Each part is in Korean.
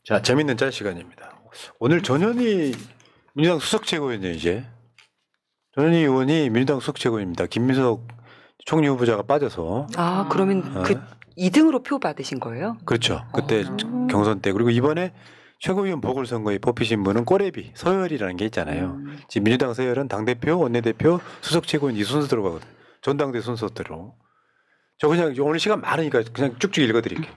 자, 재밌는 짤 시간입니다. 오늘 전현희 민주당 수석 최고위원이에요. 이제 전현희 의원이 민주당 수석 최고위입니다. 김민석 총리 후보자가 빠져서. 아, 그러면 그 2등으로 표 받으신 거예요? 그렇죠. 그때 경선 때. 그리고 이번에 최고위원 보궐선거에 뽑히신 분은 꼬레비 서열이라는 게 있잖아요. 지금 민주당 서열은 당대표, 원내대표, 수석 최고위원 이 순서대로 가거든요. 전당대 순서대로. 저 그냥 오늘 시간 많으니까 그냥 쭉쭉 읽어드릴게요.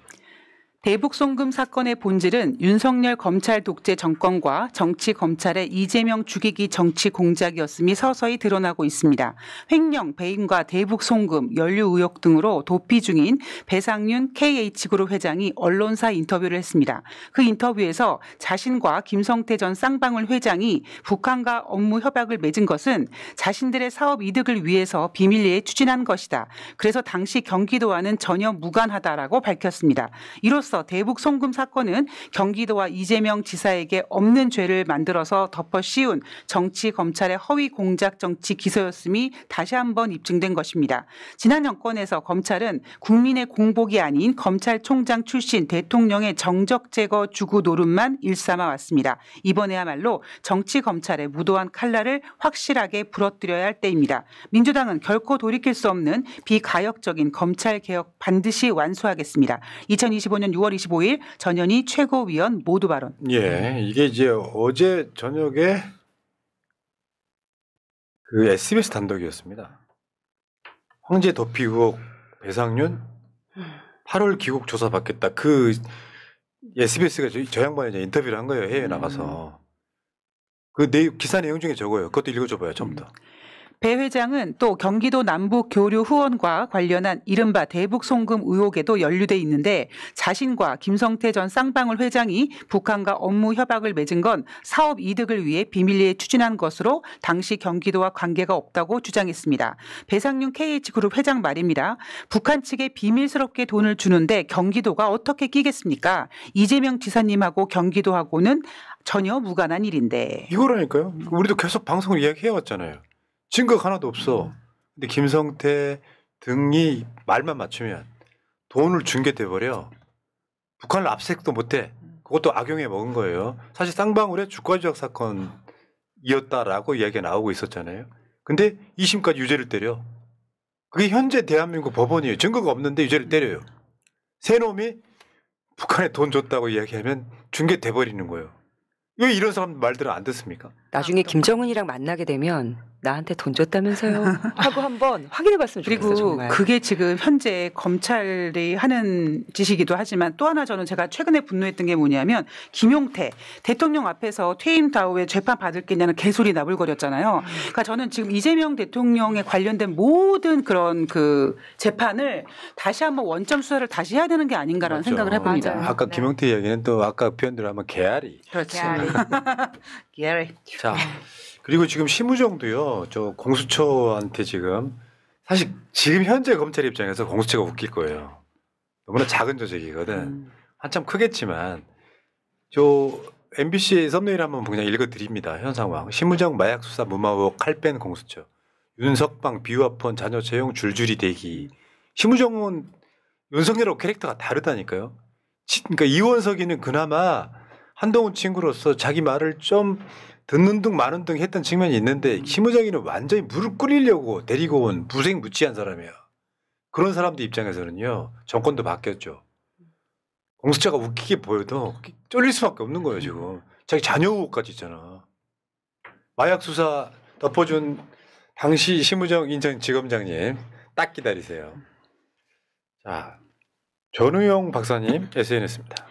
대북 송금 사건의 본질은 윤석열 검찰 독재 정권과 정치 검찰의 이재명 죽이기 정치 공작이었음이 서서히 드러나고 있습니다. 횡령, 배임과 대북 송금, 연루 의혹 등으로 도피 중인 배상윤 KH그룹 회장이 언론사 인터뷰를 했습니다. 그 인터뷰에서 자신과 김성태 전 쌍방울 회장이 북한과 업무 협약을 맺은 것은 자신들의 사업 이득을 위해서 비밀리에 추진한 것이다. 그래서 당시 경기도와는 전혀 무관하다라고 밝혔습니다. 이로써 대북 송금 사건은 경기도와 이재명 지사에게 없는 죄를 만들어서 덮어 씌운 정치 검찰의 허위 공작 정치 기소였음이 다시 한번 입증된 것입니다. 지난 정권에서 검찰은 국민의 공복이 아닌 검찰총장 출신 대통령의 정적 제거 주구 노릇만 일삼아 왔습니다. 이번에야말로 정치 검찰의 무도한 칼날을 확실하게 부러뜨려야 할 때입니다. 민주당은 결코 돌이킬 수 없는 비가역적인 검찰 개혁 반드시 완수하겠습니다. 2025년 6월 25일 전현희 최고위원 모두 발언. 예, 이게 이제 어제 저녁에 그 SBS 단독이었습니다. 황제 도피 의혹 배상윤 8월 귀국 조사 받겠다. 그 SBS가 저 양반이 이제 인터뷰를 한 거예요. 해외 나가서. 그 기사 내용 중에 저거예요. 그것도 읽어줘봐요. 처음부터. 배 회장은 또 경기도 남북 교류 후원과 관련한 이른바 대북 송금 의혹에도 연루돼 있는데 자신과 김성태 전 쌍방울 회장이 북한과 업무 협약을 맺은 건 사업 이득을 위해 비밀리에 추진한 것으로 당시 경기도와 관계가 없다고 주장했습니다. 배상윤 KH그룹 회장 말입니다. 북한 측에 비밀스럽게 돈을 주는데 경기도가 어떻게 끼겠습니까? 이재명 지사님하고 경기도하고는 전혀 무관한 일인데. 이거라니까요. 우리도 계속 방송을 이야기해왔잖아요. 증거가 하나도 없어. 근데 김성태 등이 말만 맞추면 돈을 준 게 돼버려. 북한을 압색도 못해. 그것도 악용해 먹은 거예요. 사실 쌍방울의 주가 조작 사건이었다라고 이야기가 나오고 있었잖아요. 근데 2심까지 유죄를 때려. 그게 현재 대한민국 법원이에요. 증거가 없는데 유죄를 때려요. 새 놈이 북한에 돈 줬다고 이야기하면 준 게 돼버리는 거예요. 왜 이런 사람 말들은 안 듣습니까? 나중에 김정은이랑 만나게 되면 나한테 돈 줬다면서요 하고 한번 확인해봤으면 좋겠어요. 그리고 정말. 그게 지금 현재 검찰이 하는 짓이기도 하지만 또 하나 저는 제가 최근에 분노했던 게 뭐냐면 김용태 대통령 앞에서 퇴임 다음에 재판 받을 게냐는 개소리 나불거렸잖아요. 그러니까 저는 지금 이재명 대통령에 관련된 모든 그런 그 재판을 다시 한번 원점 수사를 다시 해야 되는 게 아닌가라는 맞죠. 생각을 해봅니다. 맞아요. 아까 네. 김용태 이야기는 또 아까 표현대로 하면 개아리. 그렇죠. 게리. 자, 그리고 지금 심우정도요. 저 공수처한테 지금 사실 지금 현재 검찰 입장에서 공수처가 웃길 거예요. 너무나 작은 조직이거든. 한참 크겠지만 저 MBC 썸네일 한번 그냥 읽어드립니다. 현 상황. 심우정 마약 수사 무마의혹 칼뺀 공수처. 윤석방 비화폰 자녀 채용 줄줄이 대기. 심우정은 윤석열하고 캐릭터가 다르다니까요. 그러니까 이원석이는 그나마 한동훈 친구로서 자기 말을 좀 듣는 둥 마는 둥 했던 측면이 있는데 심우정이는 완전히 무릎 꿇리려고 데리고 온 무색무취한 사람이야. 그런 사람들 입장에서는요. 정권도 바뀌었죠. 공수처가 웃기게 보여도 쫄릴 수밖에 없는 거예요. 지금. 자기 자녀 의혹까지 있잖아. 마약 수사 덮어준 당시 심우정 인천지검장님 딱 기다리세요. 자, 전우영 박사님 SNS입니다.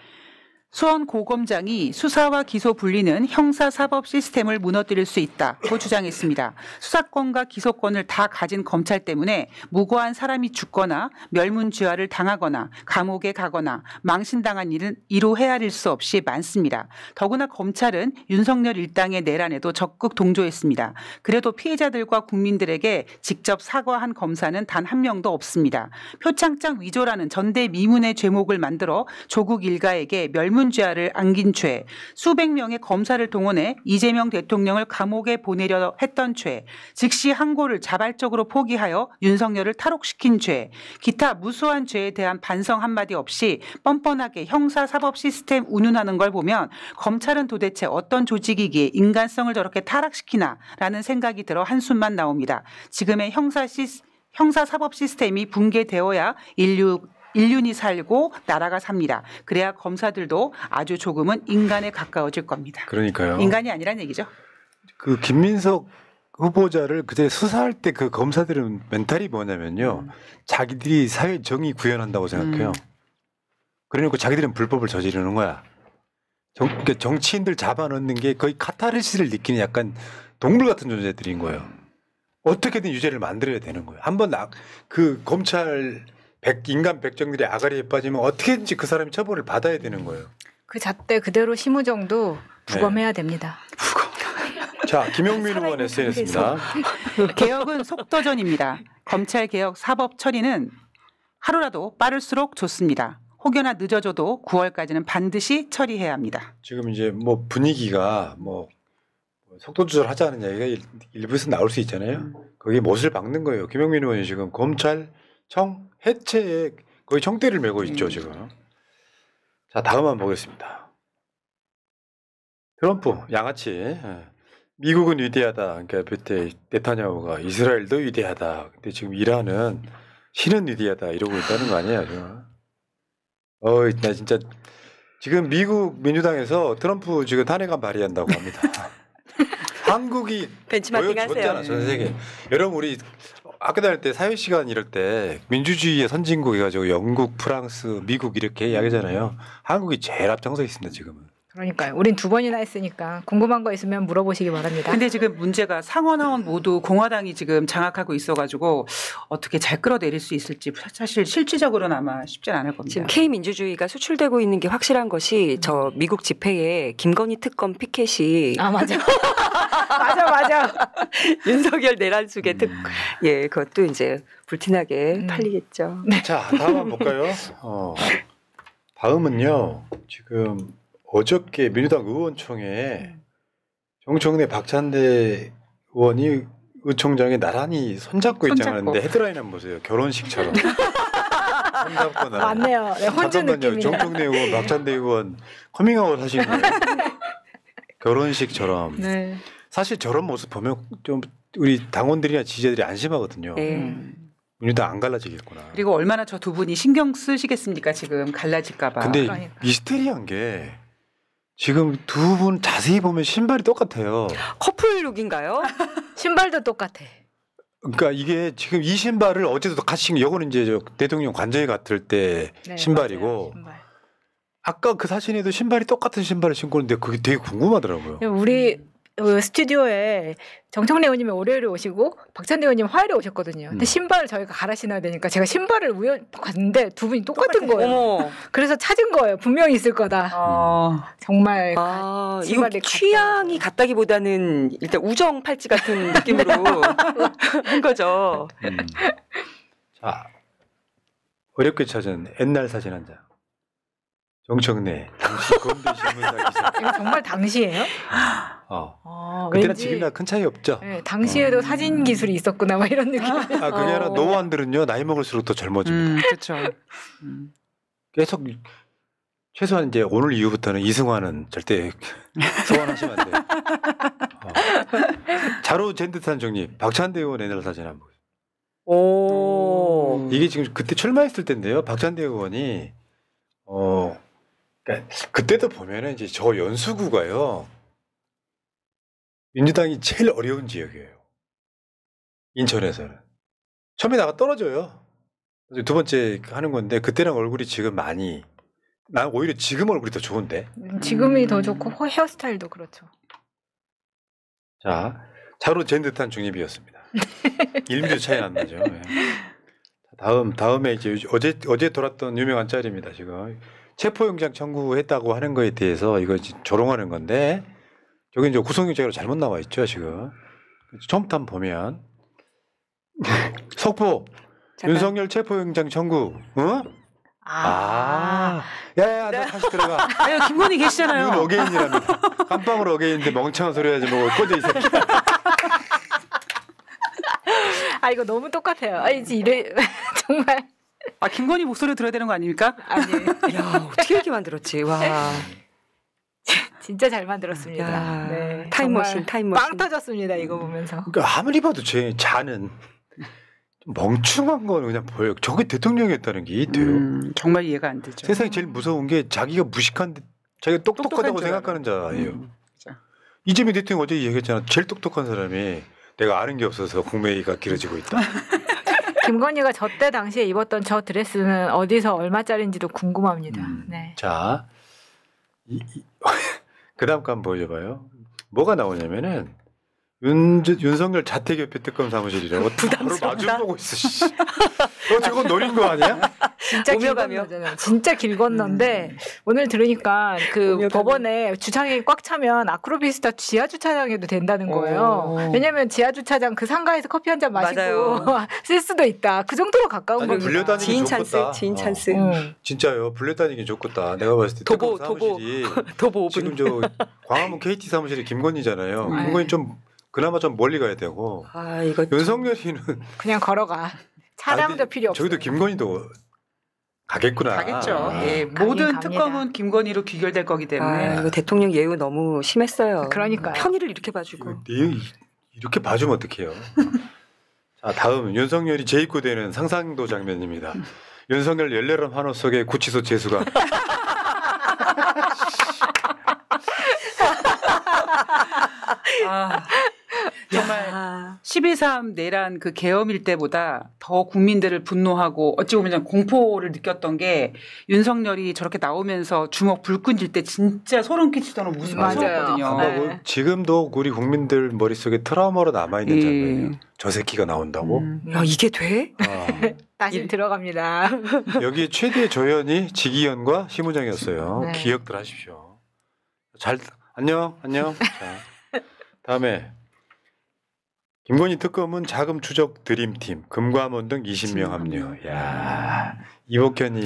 수원 고검장이 수사와 기소 분리는 형사사법 시스템을 무너뜨릴 수 있다고 주장했습니다. 수사권과 기소권을 다 가진 검찰 때문에 무고한 사람이 죽거나 멸문지화를 당하거나 감옥에 가거나 망신당한 일은 이루 헤아릴 수 없이 많습니다. 더구나 검찰은 윤석열 일당의 내란에도 적극 동조했습니다. 그래도 피해자들과 국민들에게 직접 사과한 검사는 단 한 명도 없습니다. 표창장 위조라는 전대미문의 죄목을 만들어 조국 일가에게 멸문 신문지화를 안긴 죄, 수백 명의 검사를 동원해 이재명 대통령을 감옥에 보내려 했던 죄, 즉시 항고를 자발적으로 포기하여 윤석열을 탈옥시킨 죄, 기타 무수한 죄에 대한 반성 한마디 없이 뻔뻔하게 형사사법 시스템 운운하는 걸 보면 검찰은 도대체 어떤 조직이기에 인간성을 저렇게 타락시키나라는 생각이 들어 한숨만 나옵니다. 지금의 형사사법 시스템이 붕괴되어야 인륜이 살고 나라가 삽니다. 그래야 검사들도 아주 조금은 인간에 가까워질 겁니다. 그러니까요. 인간이 아니란 얘기죠. 그 김민석 후보자를 그제 수사할 때 그 검사들은 멘탈이 뭐냐면요. 자기들이 사회 정의 구현한다고 생각해요. 그러니까 자기들은 불법을 저지르는 거야. 그러니까 정치인들 잡아넣는 게 거의 카타르시스를 느끼는 약간 동물 같은 존재들인 거예요. 어떻게든 유죄를 만들어야 되는 거예요. 한번 그 검찰 인간 백정들이 아가리에 빠지면 어떻게든지 그 사람이 처벌을 받아야 되는 거예요. 그 잣대 그대로 심우정도 부검해야 됩니다. 자, 김용민 의원 SNS입니다. 개혁은 속도전입니다. 검찰 개혁 사법 처리는 하루라도 빠를수록 좋습니다. 혹여나 늦어져도 9월까지는 반드시 처리해야 합니다. 지금 이제 뭐 분위기가 뭐 속도 조절하자는 얘기가 일부에서 나올 수 있잖아요. 거기에 못을 박는 거예요. 김용민 의원이 지금 검찰청 해체에 거의 청대를 메고 있죠 지금. 자, 다음 한번 보겠습니다. 트럼프 양아치. 미국은 위대하다. 그러니까 그때 네타냐후가 이스라엘도 위대하다. 근데 지금 이란은 신은 위대하다 이러고 있다는 거 아니에요 지금. 나 진짜 지금 미국 민주당에서 트럼프 지금 탄핵안 발의한다고 합니다. 한국이 벤치마킹 보여줬잖아 하세요. 전 세계. 여러분 우리 학교 다닐 때 사회 시간 이럴 때 민주주의의 선진국 해가지고 영국, 프랑스, 미국 이렇게 이야기하잖아요. 한국이 제일 앞장서 있습니다 지금은. 그러니까요. 우린 2번이나 했으니까 궁금한 거 있으면 물어보시기 바랍니다. 근데 지금 문제가 상원 하원 모두 공화당이 지금 장악하고 있어가지고 어떻게 잘 끌어내릴 수 있을지 사실 실질적으로는 아마 쉽진 않을 겁니다. 지금 K 민주주의가 수출되고 있는 게 확실한 것이 저 미국 집회에 김건희 특검 피켓이 아 맞아. 맞아. 윤석열 내란숙의 예, 그것도 이제 불티나게 팔리겠죠. 자, 다음 한번 볼까요? 다음은요. 지금 어저께 민주당 의원총회에 정청래 박찬대 의원이 의총장에 나란히 손잡고 입장하는데 헤드라인 한번 보세요. 결혼식처럼. 손잡고 나란히. 맞네요. 네, 혼주 잠깐만요. 느낌이네. 정청래 의원, 박찬대 의원 커밍아웃 하신 거예요. 결혼식처럼. 네. 사실 저런 모습 보면 좀 우리 당원들이나 지지자들이 안심하거든요. 네. 민주당 안 갈라지겠구나. 그리고 얼마나 저 두 분이 신경 쓰시겠습니까 지금 갈라질까 봐. 근데 그러니까. 미스테리한 게 지금 두 분 자세히 보면 신발이 똑같아요. 커플 룩인가요? 신발도 똑같아. 그러니까 이게 지금 이 신발을 어제도 같이 신고, 요거는 이제 저 대통령 관저에 갔을 때 네, 신발이고 맞아요, 신발. 아까 그 사진에도 신발이 똑같은 신발을 신고 있는데 그게 되게 궁금하더라고요. 우리 스튜디오에 정청래 의원님이 월요일에 오시고 박찬대 의원님 화요일에 오셨거든요. 근데 신발을 저희가 갈아 신어야 되니까 제가 신발을 갔는데 두 분이 똑같은 거예요. 어머. 그래서 찾은 거예요. 분명히 있을 거다. 정말 이거 신발이 취향이 같다기보다는 일단 우정 팔찌 같은 느낌으로 한 거죠. 자, 어렵게 찾은 옛날 사진 한 장. 정청래 당시 건대신문사 기사. 이거 정말 당시예요? 그때나 왠지 지금이나 큰 차이 없죠. 네, 당시에도 사진 기술이 있었구나 막 이런 느낌. 그게 아니라 노안들은요 나이 먹을수록 더 젊어집니다. 그렇죠. 계속 최소한 이제 오늘 이후부터는 이승환은 절대 소환하시면 안 돼요. 자로 잰 듯한 정리. 박찬대 의원 옛날 사진 한번 보세요. 오. 이게 지금 그때 출마했을 때인데요. 박찬대 의원이 그러니까 그때도 보면은 이제 저 연수구가요. 민주당이 제일 어려운 지역이에요. 인천에서는. 처음에 나가 떨어져요. 두 번째 하는 건데 그때랑 얼굴이 지금 많이 난 오히려 지금 얼굴이 더 좋은데. 지금이 더 좋고 헤어스타일도 그렇죠. 자, 자로 잰 듯한 중립이었습니다. 1mm 차이 안 나죠. 네. 다음에 이제 어제 돌았던 유명한 짤입니다. 지금 체포영장 청구했다고 하는 거에 대해서 이거 조롱하는 건데 저기 이제 구속영장으로 잘못 나와 있죠 지금. 처음부터 한번 보면 속보 잠깐. 윤석열 체포영장 청구. 야야, 너 다시 들어가. 아유, 김건희 계시잖아요. 눈 어게인이랍니다. 깜빵으로 어게인인데 멍청한 소리 하지 뭐 꺼져 이 새끼. 이거 너무 똑같아요. 이제 이래 정말. 김건희 목소리 들어야 되는 거 아닙니까? 아니, 야, 어떻게 이렇게 만들었지? 와. 진짜 잘 만들었습니다. 야, 네, 타임머신, 정말 타임머신. 빵 터졌습니다. 이거 보면서. 그러니까 아무리 봐도 제 자는 멍청한 건 그냥 보여요. 저게 대통령이었다는 게 돼요. 정말 이해가 안 되죠. 세상에 제일 무서운 게 자기가 무식한데 자기가 똑똑하다고 줄 생각하는 자예요. 그렇죠. 이재명 대통령 어제 얘기했잖아. 제일 똑똑한 사람이 내가 아는 게 없어서 공매가 길어지고 있다. 김건희가 저 때 당시에 입었던 저 드레스는 어디서 얼마짜리인지도 궁금합니다. 네. 자, 그 다음 거 한번 보여줘봐요. 뭐가 나오냐면은 윤석열 자택협회 특검 사무실이라고 바로 마주보고 있어. 씨. 저건 노린 거 아니야? 진짜 길 오며가며. 건너잖아요. 진짜 길 건너인데 오늘 들으니까 그 오며가며. 법원에 주차장이 꽉 차면 아크로비스타 지하 주차장에도 된다는 거예요. 왜냐면 지하 주차장 그 상가에서 커피 한 잔 마시고 맞아요. 쓸 수도 있다. 그 정도로 가까운 아니, 겁니다. 불려다니기 지인 좋겠다. 찬스, 지인 찬스. 진짜요. 불려다니기 좋겠다. 내가 봤을 때 도보, 특검 사무실이 도보 5분. 지금 저 광화문 KT 사무실이 김건희잖아요. 네. 김건희 좀 그나마 좀 멀리 가야 되고 이거 윤석열이는 그냥 걸어가. 차량도 필요 없어. 저기도 김건희도 가겠구나. 가겠죠. 예, 가긴 모든 갑니다. 특검은 김건희로 귀결될 거기 때문에. 이거 대통령 예우 너무 심했어요. 그러니까요. 편의를 이렇게 봐주고. 이렇게 봐주면 어떡해요. 자, 다음 윤석열이 재입고되는 상상도 장면입니다. 윤석열 열렬한 환호 속에 구치소 재수가 정말 12.3 내란 그 계엄일 때보다 더 국민들을 분노하고 어찌 보면 공포를 느꼈던 게 윤석열이 저렇게 나오면서 주먹 불 끈질 때 진짜 소름 끼치도록 무서웠거든요. 맞아요. 지금도 우리 국민들 머릿속에 트라우마로 남아있는 장면이에요. 저 새끼가 나온다고. 야, 이게 돼? 다시 들어갑니다. 여기 최대 조연이 지기현과 심우정이었어요. 네. 기억들 하십시오. 안녕. 자, 다음에 김건희 특검은 자금 추적 드림팀, 금감원 등 20명 합류. 야, 이복현이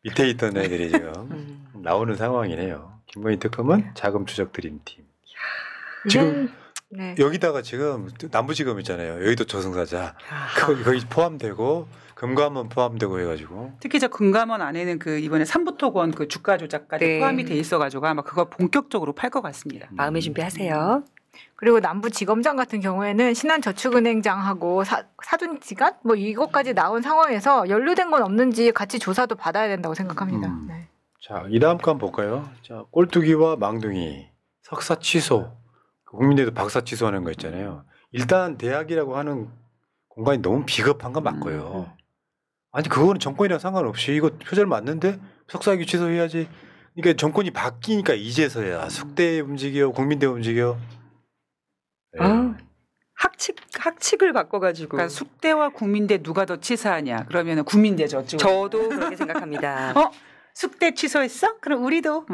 밑에 있던 애들이 지금 나오는 상황이네요. 김건희 특검은 자금 추적 드림팀. 지금 네. 여기다가 지금 남부지검 있잖아요. 여의도 저승사자 거기 포함되고 금감원 포함되고 해가지고 특히 저 금감원 안에는 그 이번에 삼부토건 그 주가 조작까지 네. 포함이 돼 있어가지고 아마 그거 본격적으로 팔 것 같습니다. 마음의 준비하세요. 그리고 남부지검장 같은 경우에는 신한저축은행장하고 사둔지간 뭐 이것까지 나온 상황에서 연루된 건 없는지 같이 조사도 받아야 된다고 생각합니다. 네. 자, 이 다음 거 한번 볼까요? 자, 꼴뚜기와 망둥이 석사 취소, 국민대도 박사 취소하는 거 있잖아요. 일단 대학이라고 하는 공간이 너무 비겁한 건 맞고요. 아니 그거는 정권이랑 상관없이 이거 표절 맞는데 석사학위 취소해야지. 그러니까 정권이 바뀌니까 이제서야 숙대 움직여, 국민대 움직여. 네. 학칙을 바꿔가지고. 그러니까 숙대와 국민대 누가 더 치사하냐? 그러면 국민대죠. 저도 그렇게 생각합니다. 숙대 취소했어? 그럼 우리도.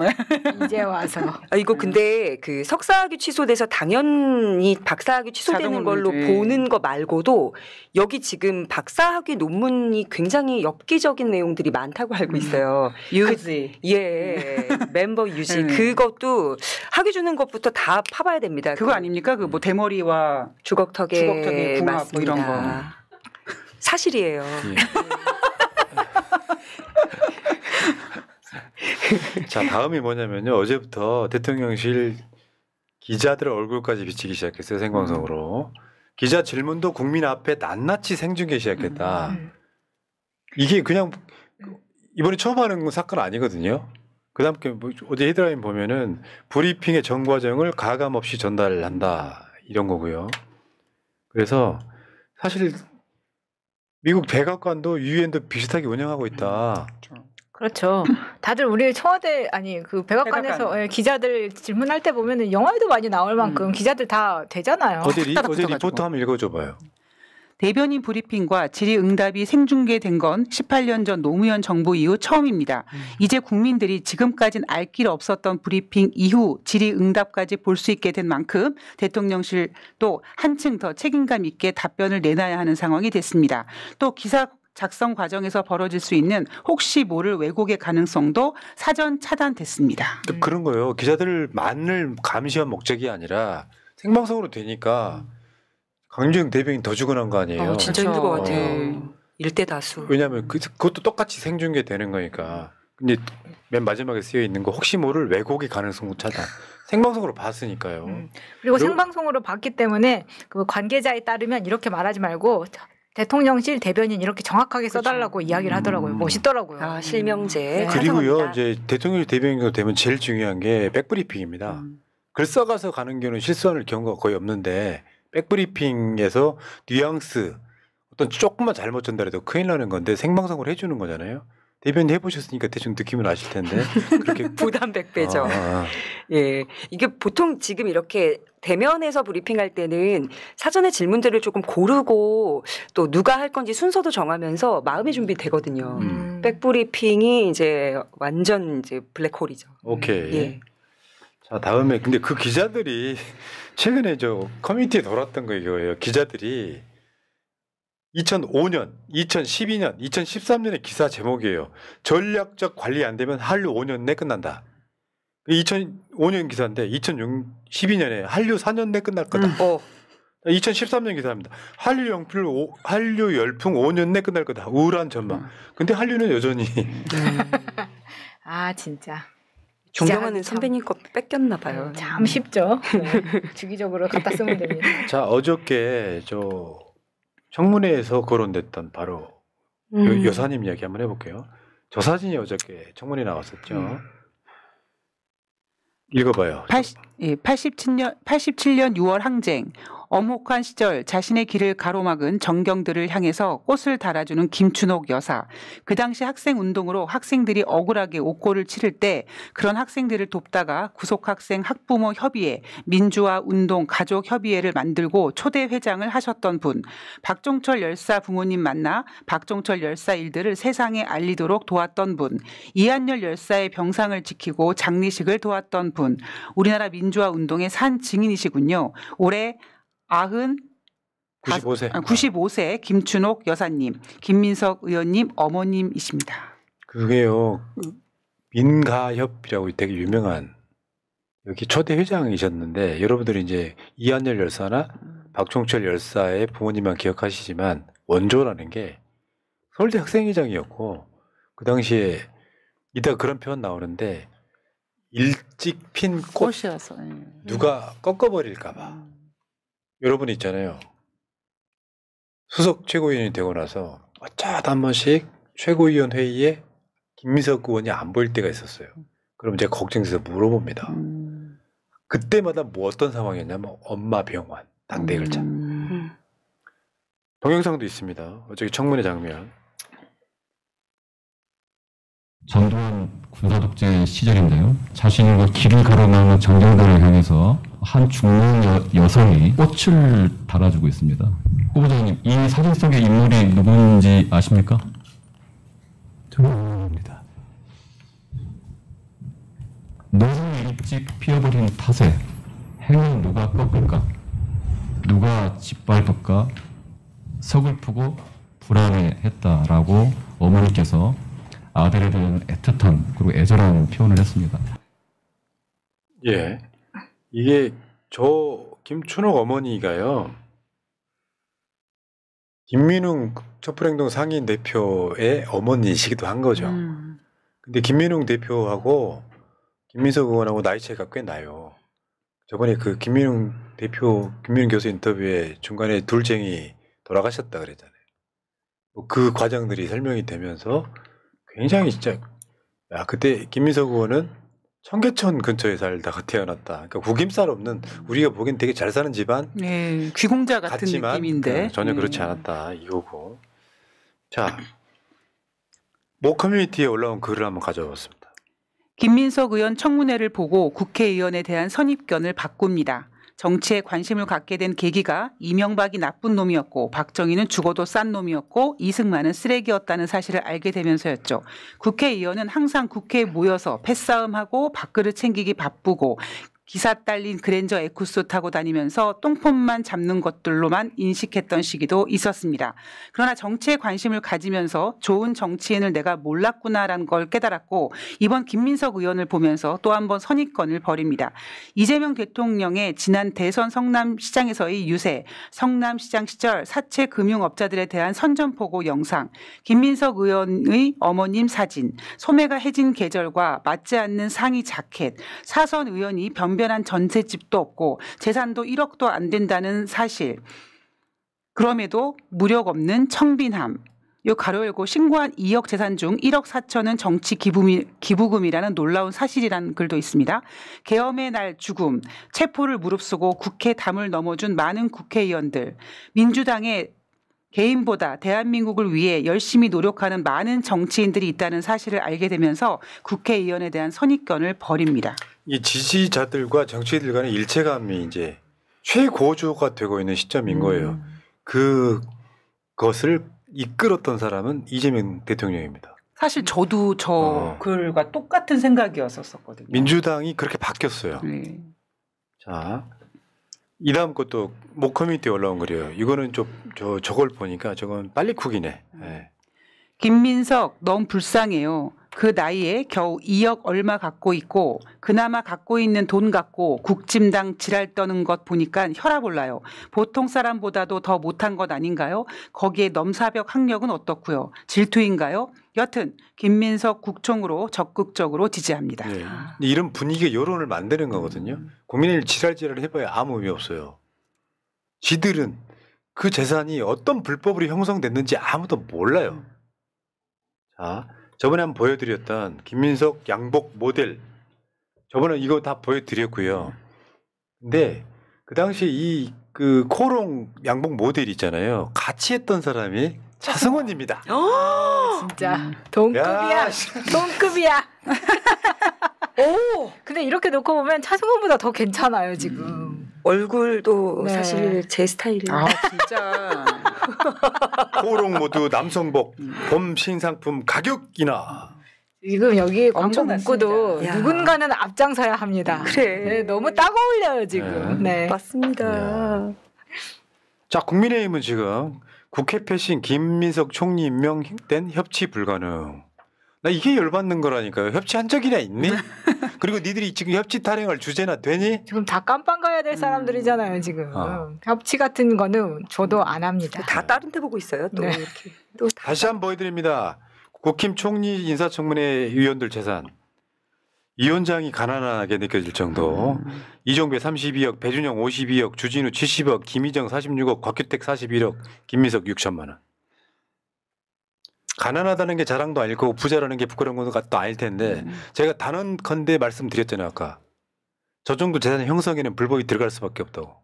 이제 와서 이거 근데 그 석사학위 취소돼서 당연히 박사학위 취소되는 자동으로 걸로 이제. 보는 거 말고도 여기 지금 박사학위 논문이 굉장히 엽기적인 내용들이 많다고 알고 있어요. 유지. 예, 멤버 유지 그것도 학위 주는 것부터 다 파봐야 됩니다. 그거 아닙니까? 그 뭐 대머리와 주걱턱에 궁합 맞습니다. 뭐 이런 거. 사실이에요. 예. 자, 다음이 뭐냐면요. 어제부터 대통령실 기자들 얼굴까지 비치기 시작했어요. 생방송으로. 기자 질문도 국민 앞에 낱낱이 생중계 시작했다. 이게 그냥 이번에 처음 하는 사건 아니거든요. 그다음 게 어제 헤드라인 보면은 브리핑의 전 과정을 가감 없이 전달한다 이런 거고요. 그래서 사실 미국 백악관도 유엔도 비슷하게 운영하고 있다. 그렇죠. 다들 우리 청와대 그 백악관에서 백악관. 기자들 질문할 때 보면은 영화에도 많이 나올 만큼 기자들 다 되잖아요. 어제 붙어가지고. 리포트 한번 읽어줘봐요. 대변인 브리핑과 질의응답이 생중계된 건 18년 전 노무현 정부 이후 처음입니다. 이제 국민들이 지금까지는 알 길 없었던 브리핑 이후 질의응답까지 볼 수 있게 된 만큼 대통령실도 한층 더 책임감 있게 답변을 내놔야 하는 상황이 됐습니다. 또 작성 과정에서 벌어질 수 있는 혹시 모를 왜곡의 가능성도 사전 차단됐습니다. 또 그런 거예요. 기자들만을 감시한 목적이 아니라 생방송으로 되니까 강윤정 대변인 더 죽어난 거 아니에요. 진짜 힘들 것 같아. 어. 일대 다수. 왜냐하면 그것도 똑같이 생중계되는 거니까. 근데 맨 마지막에 쓰여 있는 거 혹시 모를 왜곡의 가능성 차단. 생방송으로 봤으니까요. 그리고 생방송으로 봤기 때문에 그 관계자에 따르면 이렇게 말하지 말고 대통령실 대변인 이렇게 정확하게 써달라고 이야기를 하더라고요. 멋있더라고요. 아, 실명제. 네. 그리고요, 찬성합니다. 이제 대통령실 대변인으로 되면 제일 중요한 게 백브리핑입니다. 글 써가서 가는 경우는 실수하는 경우가 거의 없는데 백브리핑에서 뉘앙스 어떤 조금만 잘못 전달해도 큰일 나는 건데 생방송을 해주는 거잖아요. 대변인 해보셨으니까 대충 느낌은 아실 텐데 그렇게 부담 100배죠. 예. 이게 보통 지금 이렇게 대면에서 브리핑할 때는 사전에 질문들을 조금 고르고 또 누가 할 건지 순서도 정하면서 마음의 준비 되거든요. 백브리핑이 이제 완전 이제 블랙홀이죠. 오케이. 예. 자, 다음에 근데 그 기자들이 최근에 저 커뮤니티에 돌았던 거 이거예요. 기자들이 2005년, 2012년, 2013년의 기사 제목이에요. 전략적 관리 안 되면 한류 5년 내 끝난다. 2005년 기사인데 2012년에 한류 4년 내 끝날 거다. 2013년 기사입니다. 한류 열풍 5년 내 끝날 거다. 우울한 전망. 근데 한류는 여전히 아 진짜. 존경하는 참- 선배님 거 뺏겼나 봐요. 참 쉽죠. 네. 주기적으로 갖다 쓰면 됩니다. 자, 어저께 저 청문회에서 거론됐던 바로 여사님 이야기 한번 해볼게요. 저 사진이 어저께 청문회 나왔었죠. 읽어봐요. 87년 6월 항쟁. 엄혹한 시절 자신의 길을 가로막은 정경들을 향해서 꽃을 달아주는 김춘옥 여사. 그 당시 학생운동으로 학생들이 억울하게 옥고를 치를 때 그런 학생들을 돕다가 구속학생 학부모 협의회, 민주화 운동 가족 협의회를 만들고 초대 회장을 하셨던 분. 박종철 열사 부모님 만나 박종철 열사 일들을 세상에 알리도록 도왔던 분. 이한열 열사의 병상을 지키고 장례식을 도왔던 분. 우리나라 민주화 운동의 산 증인이시군요. 올해 95세 김춘옥 여사님, 김민석 의원님 어머님이십니다. 그게요, 민가협이라고 되게 유명한 여기 초대 회장이셨는데 여러분들이 이제 이한열 열사나 박종철 열사의 부모님만 기억하시지만 원조라는 게 서울대 학생회장이었고 그 당시에 이따 그런 표현 나오는데 일찍 핀 꽃 꽃이어서 누가 꺾어버릴까봐. 여러분 있잖아요. 수석 최고위원이 되고 나서 어쩌다 한 번씩 최고위원 회의에 김민석 의원이 안 보일 때가 있었어요. 그럼 제가 걱정돼서 물어봅니다. 그때마다 뭐 어떤 상황이었냐면 엄마 병원, 당대 글자. 동영상도 있습니다. 어저께 청문회 장면. 전두환 군사독재 시절인데요. 자신과 길을 가로막는 정경들을 향해서 한 중년 여성이 꽃을 달아주고 있습니다. 후보자님, 이 사진 속의 인물이 누군지 아십니까? 저는 모릅니다. 너무 일찍 피어버린 탓에 행은 누가 꺾을까? 누가 짓밟을까? 서글프고 불안해했다라고 어머니께서 아들에 대한 애틋한 그리고 애절한 표현을 했습니다. 예. 이게 저 김춘옥 어머니가요. 김민웅 촛불행동 상임 대표의 어머니이시기도 한 거죠. 근데 김민웅 대표하고 김민석 의원하고 나이 차이가 꽤 나요. 저번에 그 김민웅 교수 인터뷰에 중간에 둘쟁이 돌아가셨다 그랬잖아요. 그 과정들이 설명이 되면서 굉장히 진짜 그때 김민석 의원은 청계천 근처에 살다가 태어났다. 그러니까 구김살 없는 우리가 보기엔 되게 잘 사는 집안 네, 귀공자 같은 같지만 느낌인데 전혀 그렇지 않았다 이거고. 자, 모 커뮤니티에 올라온 글을 한번 가져왔습니다. 김민석 의원 청문회를 보고 국회의원에 대한 선입견을 바꿉니다. 정치에 관심을 갖게 된 계기가 이명박이 나쁜 놈이었고 박정희는 죽어도 싼 놈이었고 이승만은 쓰레기였다는 사실을 알게 되면서였죠. 국회의원은 항상 국회에 모여서 패싸움하고 밥그릇 챙기기 바쁘고 기사 딸린 그랜저 에쿠스 타고 다니면서 똥폼만 잡는 것들로만 인식했던 시기도 있었습니다. 그러나 정치에 관심을 가지면서 좋은 정치인을 내가 몰랐구나라는 걸 깨달았고 이번 김민석 의원을 보면서 또 한 번 선입견을 버립니다. 이재명 대통령의 지난 대선 성남시장에서의 유세, 성남시장 시절 사채 금융업자들에 대한 선전포고 영상, 김민석 의원의 어머님 사진, 소매가 해진 계절과 맞지 않는 상의 자켓, 사선 의원이 변변한 전셋집도 없고 재산도 1억도 안 된다는 사실. 그럼에도 무력 없는 청빈함. 요 가로 열고 신고한 2억 재산 중 1억 4천은 정치 기부금이라는 놀라운 사실이라는 글도 있습니다. 계엄의 날 죽음, 체포를 무릅쓰고 국회 담을 넘어준 많은 국회의원들, 민주당의 개인보다 대한민국을 위해 열심히 노력하는 많은 정치인들이 있다는 사실을 알게 되면서 국회의원에 대한 선입견을 버립니다. 이 지지자들과 정치인들 간의 일체감이 이제 최고조가 되고 있는 시점인 거예요. 그것을 이끌었던 사람은 이재명 대통령입니다. 사실 저도 저 글과 똑같은 생각이었었거든요. 민주당이 그렇게 바뀌었어요. 네. 자, 이 다음 것도 모 커뮤니티에 올라온 글이에요. 이거는 저걸 보니까 저건 빨리쿡이네. 네. 김민석 너무 불쌍해요. 그 나이에 겨우 2억 얼마 갖고 있고 그나마 갖고 있는 돈 갖고 국짐당 지랄 떠는 것 보니까 혈압 올라요. 보통 사람보다도 더 못한 것 아닌가요? 거기에 넘사벽 학력은 어떻고요? 질투인가요? 여튼 김민석 국총으로 적극적으로 지지합니다. 네. 이런 분위기가 여론을 만드는 거거든요. 국민의힘 지랄지랄 해봐야 아무 의미 없어요. 지들은 그 재산이 어떤 불법으로 형성됐는지 아무도 몰라요. 자, 저번에 한번 보여드렸던 김민석 양복 모델, 저번에 이거 다 보여드렸고요. 근데 그 당시 그 코롱 양복 모델 있잖아요. 같이 했던 사람이 차승원입니다. 진짜 동급이야. 동급이야. 오! 근데 이렇게 놓고 보면 차승원보다 더 괜찮아요 지금. 얼굴도 네. 사실 제 스타일이에요. 아 진짜. 코롱 모두 남성복 봄 신상품 가격이나 지금 여기 광고 엄청났습니다. 문구도 야. 누군가는 앞장서야 합니다. 그래. 네, 너무 딱 어울려요 지금. 네. 맞습니다. 자, 국민의힘은 지금 국회 패신 김민석 총리 임명된 협치 불가능. 나 이게 열받는 거라니까요. 협치한 적이나 있니? 그리고 니들이 지금 협치 탈행할 주제나 되니? 지금 다 깜빵 가야 될 사람들이잖아요 지금. 협치 같은 거는 저도 안 합니다. 다 다른 데 보고 있어요. 또 네. 이렇게. 또 다. 다시 한번 보여드립니다. 국힘 총리 인사청문회 위원들 재산. 이 위원장이 가난하게 느껴질 정도. 이종배 32억, 배준영 52억, 주진우 70억, 김희정 46억, 곽규택 41억, 김민석 6천만 원. 가난하다는 게 자랑도 아닐 거고 부자라는 게 부끄러운 것도 아닐 텐데 제가 단언컨대 말씀드렸잖아요. 아까. 저 정도 재산 형성에는 불법이 들어갈 수밖에 없다고.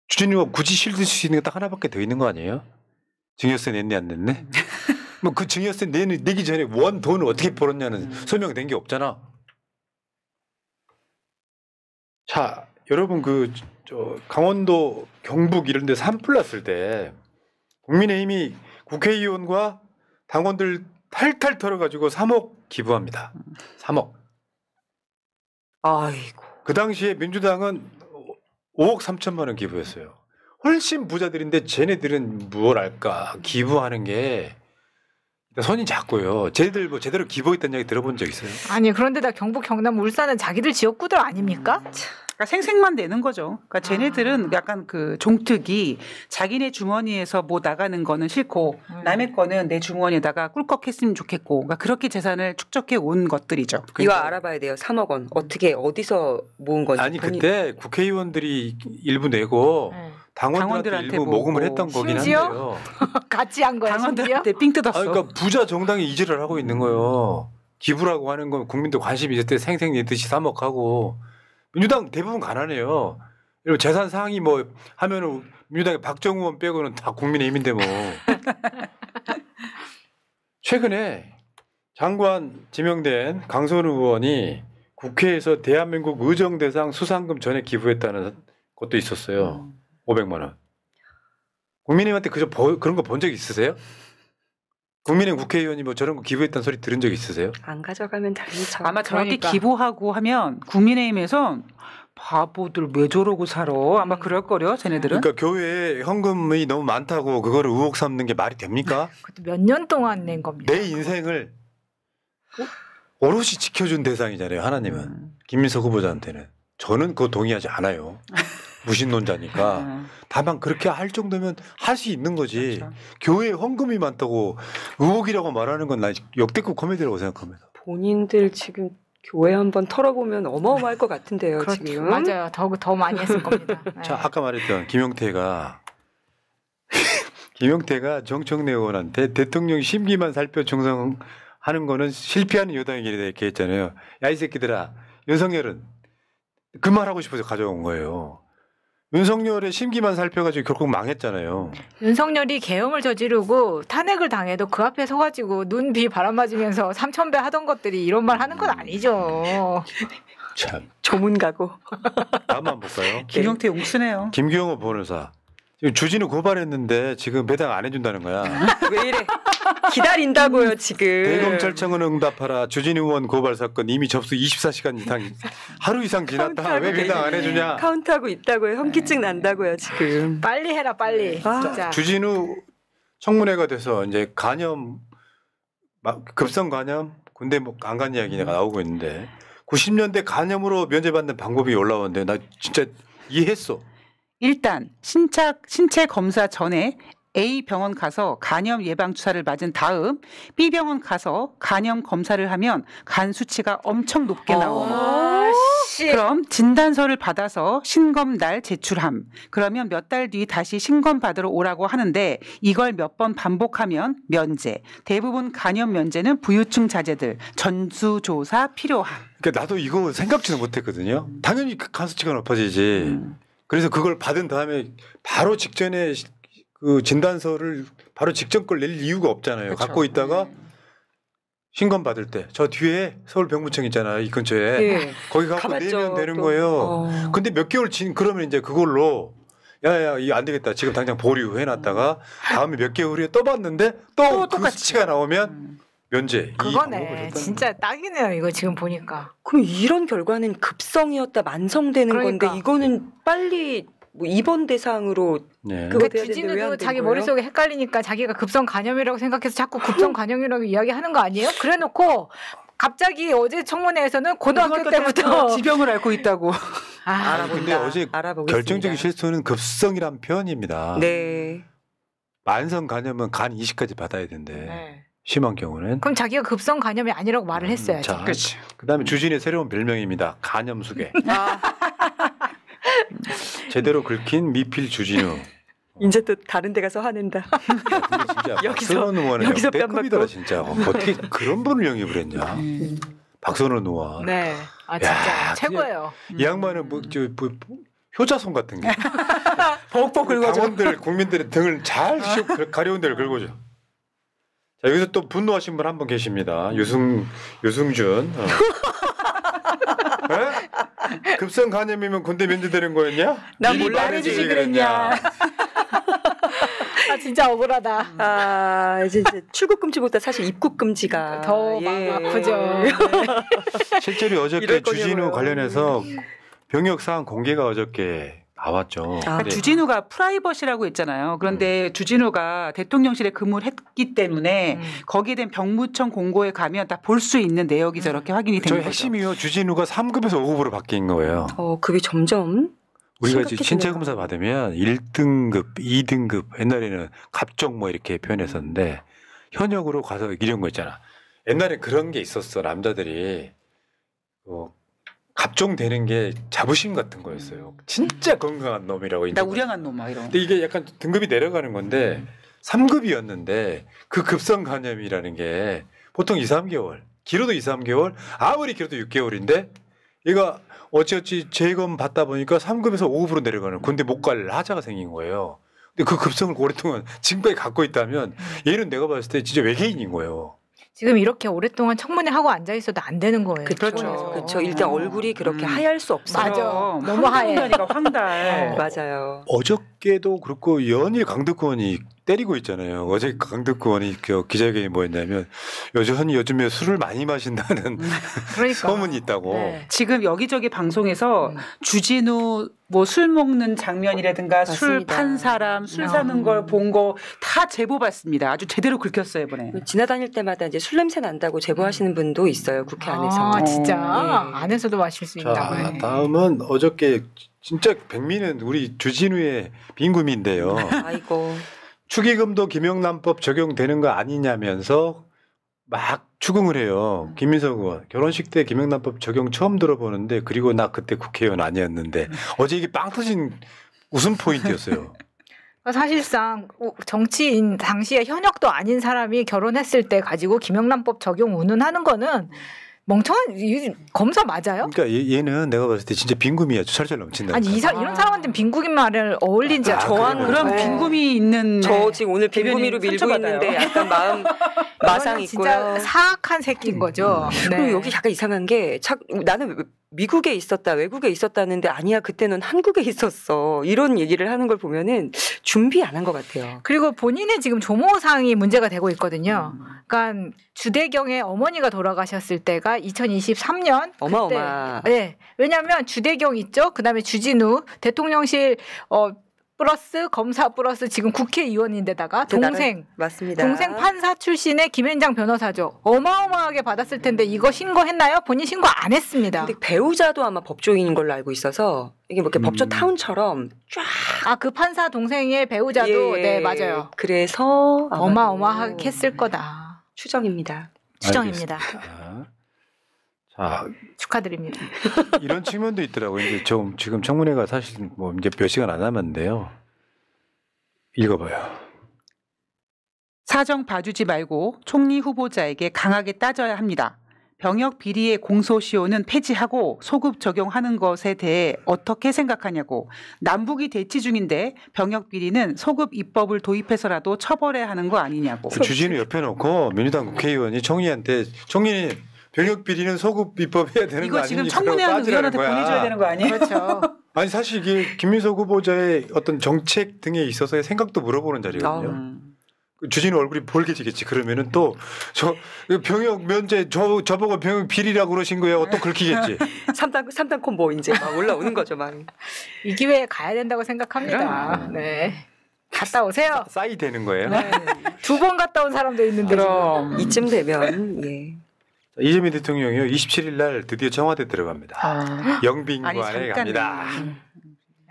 주진우가 굳이 실질 수 있는 게 딱 하나밖에 더 있는 거 아니에요? 증여세 냈네 안 냈네? 뭐 그 증여세 내기 전에 원 돈을 어떻게 벌었냐는 설명된 게 없잖아. 자, 여러분 강원도 경북 이런 데 산불 났을 때 국민의힘이 국회의원과 당원들 탈탈 털어가지고 3억 기부합니다. 3억. 아이고. 그 당시에 민주당은 5억 3천만 원 기부했어요. 훨씬 부자들인데 쟤네들은 뭘 알까? 기부하는 게 손이 작고요. 쟤들 뭐 제대로 기부했다는 얘기 들어본 적 있어요? 아니 그런데다 경북, 경남, 울산은 자기들 지역구들 아닙니까? 그러니까 생색만 내는 거죠. 그러니까 쟤네들은 약간 그 종특이 자기네 주머니에서 뭐 나가는 거는 싫고 남의 거는 내 주머니에다가 꿀꺽했으면 좋겠고 그러니까 그렇게 재산을 축적해 온 것들이죠. 이거 알아봐야 돼요. 3억 원. 어떻게 어디서 모은 건지. 아니 그때 국회의원들이 일부 내고 네. 당원들한테 일부 모금을 했던 거긴 심지어? 한데요. 같이 한 거야 심지어? 당원들한테 삥 뜯었어. 그러니까 부자 정당이 이질을 하고 있는 거예요. 기부라고 하는 건 국민들 관심이 있을 때 생생 내듯이 3억 하고 민주당 대부분 가난해요. 이런 재산 상위 뭐 하면은 민주당의 박정우 의원 빼고는 다 국민의힘인데 뭐. 최근에 장관 지명된 강선우 의원이 국회에서 대한민국 의정대상 수상금 전액 기부했다는 것도 있었어요. 500만 원. 국민의힘한테 그런 거 본 적 있으세요? 국민의 국회의원이 뭐 저런 거 기부했다는 소리 들은 적 있으세요? 안 가져가면 달리죠. 아마 저렇게 그러니까. 기부하고 하면 국민의힘에선 바보들 왜 저러고 살아 아마 그럴 거려 쟤네들은. 그러니까 교회에 헌금이 너무 많다고 그거를 의혹 삼는 게 말이 됩니까? 그것도 몇 년 동안 낸 겁니다. 내 인생을 오롯이 지켜준 대상이잖아요. 하나님은 김민석 후보자한테는 저는 그거 동의하지 않아요. 무신론자니까. 다만 그렇게 할 정도면 할 수 있는 거지. 그렇죠. 교회에 헌금이 많다고 의혹이라고 말하는 건 나 역대급 코미디라고 생각합니다. 본인들 지금 교회 한번 털어보면 어마어마할 것 같은데요. 그렇죠. 지금. 맞아요. 더 많이 했을 겁니다. 네. 자, 아까 말했던 김용태가 정청래 의원한테 대통령 심기만 살펴 충성하는 거는 실패하는 여당의 길이다 이렇게 했잖아요. 야, 이 새끼들아. 윤석열은 그 말하고 싶어서 가져온 거예요. 윤석열의 심기만 살펴가지고 결국 망했잖아요. 윤석열이 계엄을 저지르고 탄핵을 당해도 그 앞에 서가지고 눈, 비, 바람 맞으면서 3,000배 하던 것들이 이런 말 하는 건 아니죠. 참. 조문가고. 다음 한번 볼까요? 김용태 용수네요. 김규영호 변호사. 지금 주진우 고발했는데 지금 배당 안 해준다는 거야. 왜 이래? 기다린다고요 지금. 대검찰청은 응답하라. 주진우 의원 고발 사건 이미 접수 24시간 이상 하루 이상 지났다. 왜 배당 안 해주냐? 카운트하고 있다고요. 현기증 난다고요 지금. 빨리 해라 빨리. 아, 진짜. 주진우 청문회가 돼서 이제 간염 급성 간염 군대 안 간 이야기가 나오고 있는데 90년대 간염으로 면제받는 방법이 올라오는데 나 진짜 이해했어. 일단 신체 검사 전에 A 병원 가서 간염 예방 주사를 맞은 다음 B 병원 가서 간염 검사를 하면 간 수치가 엄청 높게 나옵니다. 아, 씨. 그럼 진단서를 받아서 신검 날 제출함. 그러면 몇 달 뒤 다시 신검 받으러 오라고 하는데 이걸 몇 번 반복하면 면제. 대부분 간염 면제는 부유층 자제들 전수조사 필요함. 그러니까 나도 이거 생각지도 못했거든요. 당연히 간 수치가 높아지지. 그래서 그걸 받은 다음에 바로 직전에 그 진단서를 바로 직전 걸 낼 이유가 없잖아요. 그렇죠. 갖고 있다가 신검 받을 때 저 뒤에 서울병무청 있잖아요. 이 근처에 예. 거기 갖고 가봤죠, 내면 되는 또. 거예요. 근데 몇 개월 그러면 이제 그걸로 야야 이거 안 되겠다. 지금 당장 보류해놨다가 다음에 몇 개월 후에 또 봤는데 또 그 똑같이. 수치가 나오면 면제. 이 방법을 그거네. 했다는 진짜 딱이네요. 이거 지금 보니까. 그럼 이런 결과는 급성이었다 만성되는 그러니까. 건데 이거는 빨리 뭐 입원 대상으로 네. 그거 그러니까 돼야 되는데 왜안 주진우도 된 자기 거예요? 머릿속에 헷갈리니까 자기가 급성 간염이라고 생각해서 자꾸 급성 간염이라고 이야기하는 거 아니에요? 그래놓고 갑자기 어제 청문회에서는 고등학교 때부터 지병을 앓고 있다고. 아, 근데 어제 알아보겠습니다. 결정적인 실수는 급성이란 표현입니다. 네. 만성 간염은 간 이식까지 받아야 된대. 네. 심한 경우는. 그럼 자기가 급성 간염이 아니라고 말을 했어야지. 자, 그다음에 주진의 새로운 별명입니다. 간염수계. 아, 제대로 긁힌 미필 주진우. 이제 또 다른 데 가서 화낸다. 근데 진짜 여기서- 박선원 의원은 여기서 뺨 역대급이더라 맞고. 진짜. 어떻게 그런 분을 영입을 했냐. 박선원 의원. 네. 아 진짜 야, 최고예요. 이 양반은 뭐 효자손 같은 게. 벅벅 긁어줘. 당원들 국민들의 등을 잘 가려운 데를 긁어줘. 자 여기서 또 분노하신 분 한 분 계십니다. 유승준. 에? 급성 간염이면 군대 면제되는 거였냐? 난 미리 몰라 말해주지 해주지 그랬냐. 아 진짜 억울하다. 아 이제 출국 금지보다 사실 입국 금지가 더 예. 마음 아프죠. 실제로 어저께 이럴 주진우 거냐고요. 관련해서 병역 사항 공개가 어저께 나왔죠. 아, 근데 주진우가 프라이버시라고 했잖아요. 그런데 주진우가 대통령실에 근무를 했기 때문에 거기에 대한 병무청 공고에 가면 다 볼 수 있는 내역이 저렇게 확인이 저희 되는 거죠. 핵심이요. 주진우가 3급에서 5급으로 바뀐 거예요. 급이 점점 우리가 심각해지네요. 신체 검사 받으면 1등급, 2등급 옛날에는 갑종 뭐 이렇게 표현했었는데 현역으로 가서 이런 거 있잖아. 옛날에 그런 게 있었어. 남자들이 갑종 되는 게 자부심 같은 거였어요. 진짜 건강한 놈이라고. 나 인정받는. 우량한 놈 막 이런. 근데 이게 약간 등급이 내려가는 건데 3급이었는데 그 급성 간염이라는 게 보통 2, 3개월, 길어도 2, 3개월, 아무리 길어도 6개월인데 얘가 어찌어찌 재검 받다 보니까 3급에서 5급으로 내려가는 군대 못 갈 하자가 생긴 거예요. 근데 그 급성을 오랫동안 지금까지 갖고 있다면 얘는 내가 봤을 때 진짜 외계인인 거예요. 지금 이렇게 오랫동안 청문회 하고 앉아 있어도 안 되는 거예요. 그렇죠. 그렇죠. 일단 얼굴이 그렇게 하얄 수 없어요. 맞아. 너무 너무 하얘. 황달이니까 황달. 맞아요. 어저께 업계도 그렇고 연일 강덕구원이 때리고 있잖아요. 어제 강덕구원이 그 기자회견이 뭐였냐면 여전히 요즘에 술을 많이 마신다는 그러니까. 소문이 있다고. 네. 지금 여기저기 방송에서 주진우 뭐 술 먹는 장면이라든가 술 맞습니다. 판 사람, 술 사는 걸 본 거 다 제보 받습니다. 아주 제대로 긁혔어요 이번에. 지나다닐 때마다 이제 술 냄새 난다고 제보하시는 분도 있어요. 국회 안에서. 아, 진짜 예. 안에서도 마실 수 자, 있다고. 다음은 어저께 진짜 백미는 우리 주진우의 빈구미인데요. 아이고. 축의금도 김영란법 적용되는 거 아니냐면서 막 추궁을 해요. 김민석 의원. 결혼식 때 김영란법 적용 처음 들어보는데 그리고 나 그때 국회의원 아니었는데 어제 이게 빵 터진 웃음 포인트였어요. 사실상 정치인 당시에 현역도 아닌 사람이 결혼했을 때 가지고 김영란법 적용 운운하는 거는 멍청한 검사 맞아요? 그러니까 얘는 내가 봤을 때 진짜 빈구미야. 철철 넘친다. 아니 이런 사람한테는 빈국인 말을 어울린지 저한 그래요? 그럼 빈금이 있는 저 지금 오늘 대변인 빈구미로 밀고 상처받아요. 있는데 약간 마음 마상 진짜 있고요. 사악한 새끼인 거죠. 그리고 여기 약간 이상한 게 나는 미국에 있었다, 외국에 있었다는데 아니야 그때는 한국에 있었어. 이런 얘기를 하는 걸 보면은 준비 안 한 것 같아요. 그리고 본인의 지금 조모상이 문제가 되고 있거든요. 그러니까 주대경의 어머니가 돌아가셨을 때가 2023년. 어마어마. 네. 왜냐하면 주대경 있죠. 그다음에 주진우 대통령실 플러스 검사 플러스 지금 국회의원인데다가 동생. 맞습니다. 동생 판사 출신의 김앤장 변호사죠. 어마어마하게 받았을 텐데 이거 신고했나요? 본인 신고 안 했습니다. 근데 배우자도 아마 법조인인 걸로 알고 있어서 이게 뭐 이렇게 법조 타운처럼 쫙. 그 판사 동생의 배우자도 예. 네 맞아요. 그래서 아마도 어마어마하게 했을 거다. 추정입니다. 추정입니다. 알겠습니다. 자, 축하드립니다. 이런 측면도 있더라고요. 이제 좀 지금 청문회가 사실 뭐 이제 몇 시간 안 남았는데요. 읽어봐요. 사정 봐주지 말고 총리 후보자에게 강하게 따져야 합니다. 병역 비리의 공소시효는 폐지하고 소급 적용하는 것에 대해 어떻게 생각하냐고. 남북이 대치 중인데 병역 비리는 소급 입법을 도입해서라도 처벌해야 하는 거 아니냐고. 그 주진우 옆에 놓고 민주당 국회의원이 총리한테 총리님 병역 비리는 소급 입법해야 되는 거 이거 아니니까 지금 청문회하는 의원한테 보내줘야 되는 거 아니에요? 그렇죠. 아니 사실 이게 김민석 후보자의 어떤 정책 등에 있어서의 생각도 물어보는 자리거든요. 주진우 얼굴이 볼개지겠지. 그러면은 또 저 병역 면제 저보고 병역 비리라고 그러신 거예요. 또 긁히겠지. 3단 콤보 이제 막 올라오는 거죠, 막. 이 기회에 가야 된다고 생각합니다. 네. 갔다 오세요. 싸이 되는 거예요. 네. 2번 갔다 온 사람도 있는데. 그럼. 이쯤 되면 예. 이재명 대통령이요 27일 날 드디어 청와대 들어갑니다. 영빈관에 아니, 잠깐. 갑니다.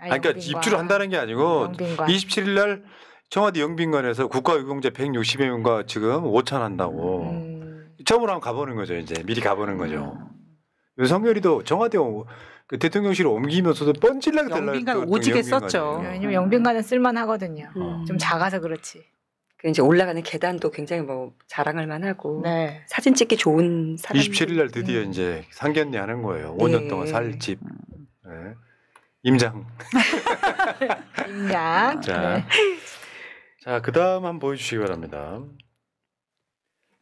그러니까 입주를 한다는 게 아니고 영빈관. 27일 날 청와대 영빈관에서 국가유공자 160여 명과 지금 오찬한다고 처음으로 한번 가보는 거죠. 이제 미리 가보는 거죠. 윤석열이도 청와대 그 대통령실을 옮기면서도 뻔질나게 달라요. 영빈관 오지게 썼죠. 왜냐면 영빈관은 쓸만하거든요. 좀 작아서 그렇지. 그 이제 올라가는 계단도 굉장히 뭐 자랑할 만하고 네. 사진 찍기 좋은 사람. 27일 날 드디어 이제 상견례 하는 거예요. 5년 동안 살 집. 네. 임장. 임양. 자, 네. 자, 그 다음 한번 보여주시기 바랍니다.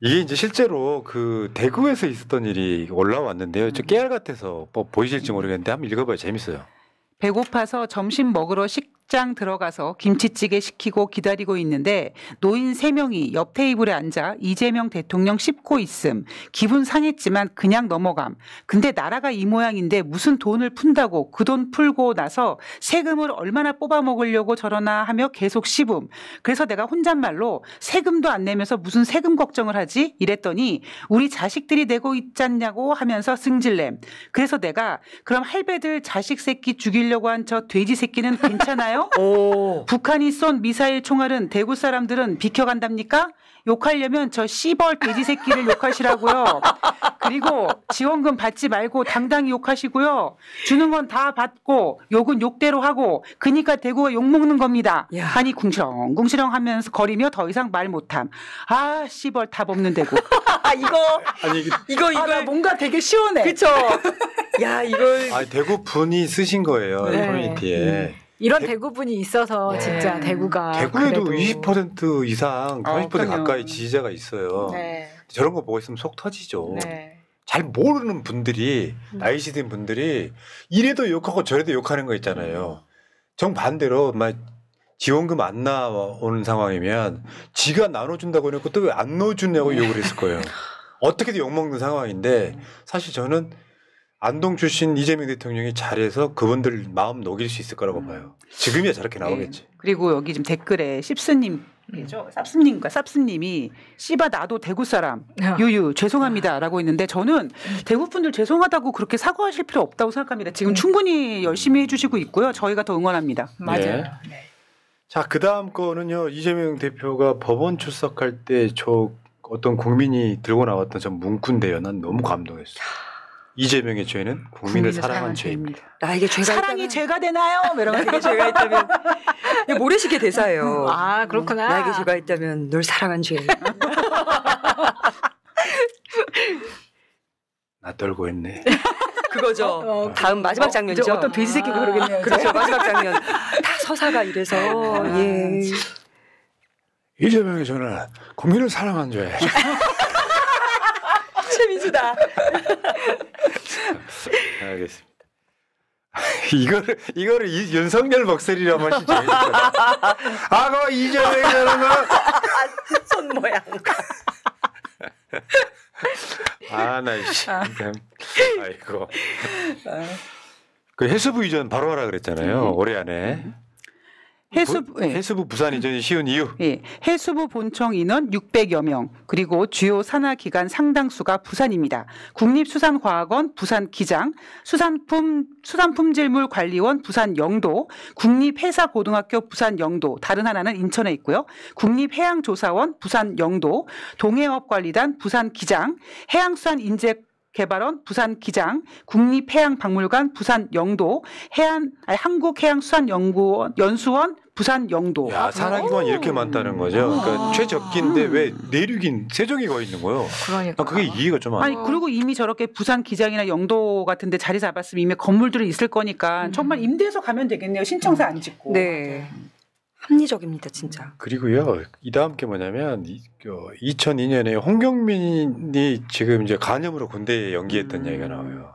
이게 이제 실제로 그 대구에서 있었던 일이 올라왔는데요. 저 깨알 같아서 뭐 보이실지 모르겠는데 한번 읽어봐요. 재밌어요. 배고파서 점심 먹으러 식장 들어가서 김치찌개 시키고 기다리고 있는데 노인 3명이 옆 테이블에 앉아 이재명 대통령 씹고 있음. 기분 상했지만 그냥 넘어감. 근데 나라가 이 모양인데 무슨 돈을 푼다고 그 돈 풀고 나서 세금을 얼마나 뽑아 먹으려고 저러나 하며 계속 씹음. 그래서 내가 혼잣말로 세금도 안 내면서 무슨 세금 걱정을 하지? 이랬더니 우리 자식들이 내고 있잖냐고 하면서 승질냄. 그래서 내가 그럼 할배들 자식 새끼 죽이려고 한 저 돼지 새끼는 괜찮아요? 오. 북한이 쏜 미사일 총알은 대구 사람들은 비켜간답니까? 욕하려면 저 씨벌 돼지 새끼를 욕하시라고요. 그리고 지원금 받지 말고 당당히 욕하시고요. 주는 건 다 받고 욕은 욕대로 하고 그니까 대구가 욕먹는 겁니다. 야. 하니 궁시렁궁시렁 하면서 거리며 더 이상 말 못함. 아 씨벌 답 없는 대구. 아 이거 아니 나 뭔가 되게 시원해. 그쵸. 야 이걸 아니 대구 분이 쓰신 거예요. 네. 커뮤니티에. 이런 대구분이 있어서 진짜 대구가 대구에도 그래도. 20% 이상 30% 그럼요. 가까이 지지자가 있어요. 네. 저런 거 보고 있으면 속 터지죠. 네. 잘 모르는 분들이 나이시 든 분들이 이래도 욕하고 저래도 욕하는 거 있잖아요. 정반대로 막 지원금 안 나오는 상황이면 지가 나눠준다고 해놓고 또 왜 안 넣어주냐고 욕을 했을 거예요. 어떻게든 욕먹는 상황인데 사실 저는 안동 출신 이재명 대통령이 잘해서 그분들 마음 녹일 수 있을 거라고 봐요. 지금이야 저렇게 나오겠지. 네. 그리고 여기 지금 댓글에 쌉스님이죠. 쌉스님이 씨바 나도 대구 사람 유유 죄송합니다라고 있는데 저는 대구 분들 죄송하다고 그렇게 사과하실 필요 없다고 생각합니다. 지금 충분히 열심히 해주시고 있고요. 저희가 더 응원합니다. 맞아요. 네. 자, 그 다음 거는요. 이재명 대표가 법원 출석할 때 저 어떤 국민이 들고 나왔던 저 문구인데요. 난 너무 감동했어요. 이재명의 죄는 국민을 사랑한 죄입니다. 나에게 죄가 사랑이 있다면, 죄가 되나요? 나에게 죄가 있다면 이거 모래시계 대사예요. 아 그렇구나. 나에게 죄가 있다면 널 사랑한 죄. 나 떨고 했네. 그거죠. 다음 마지막 장면이죠. 어떤 돼지 새끼가 그러겠네요. 그렇죠. 마지막 장면. 다 서사가 이래서 예. 이재명의 죄는 국민을 사랑한 죄. 최민수다. 알겠습니다. 이거를 윤석열 목소리로 한번 재밌을 것 같아요. 아가 이재명이라는 거. 손 모양. 나 이씨. 아이고. 그 해수부 이전 바로 하라 그랬잖아요. 올해 안에. 해수부 부산 이전이 쉬운 이유. 예, 해수부 본청 인원 600여 명, 그리고 주요 산하 기관 상당수가 부산입니다. 국립수산과학원 부산 기장, 수산품질물 관리원 부산 영도, 국립해사고등학교 부산 영도, 다른 하나는 인천에 있고요. 국립해양조사원 부산 영도, 동해업관리단 부산 기장, 해양수산 인재 개발원 부산 기장, 국립해양박물관 부산 영도, 한국해양수산연구원 연수원 부산 영도. 야, 산하기관 이렇게 많다는 거죠. 그러니까 최적기인데 왜 내륙인 세종이 거기 있는 거예요? 그러니까. 그게 이해가 좀 안 아니 돼. 그리고 이미 저렇게 부산 기장이나 영도 같은데 자리 잡았으면 이미 건물들이 있을 거니까 정말 임대해서 가면 되겠네요. 신청서 안 짓고. 네. 합리적입니다, 진짜. 그리고요, 이 다음 게 뭐냐면 2002년에 홍경민이 지금 이제 간염으로 군대에 연기했던 얘기가 나와요.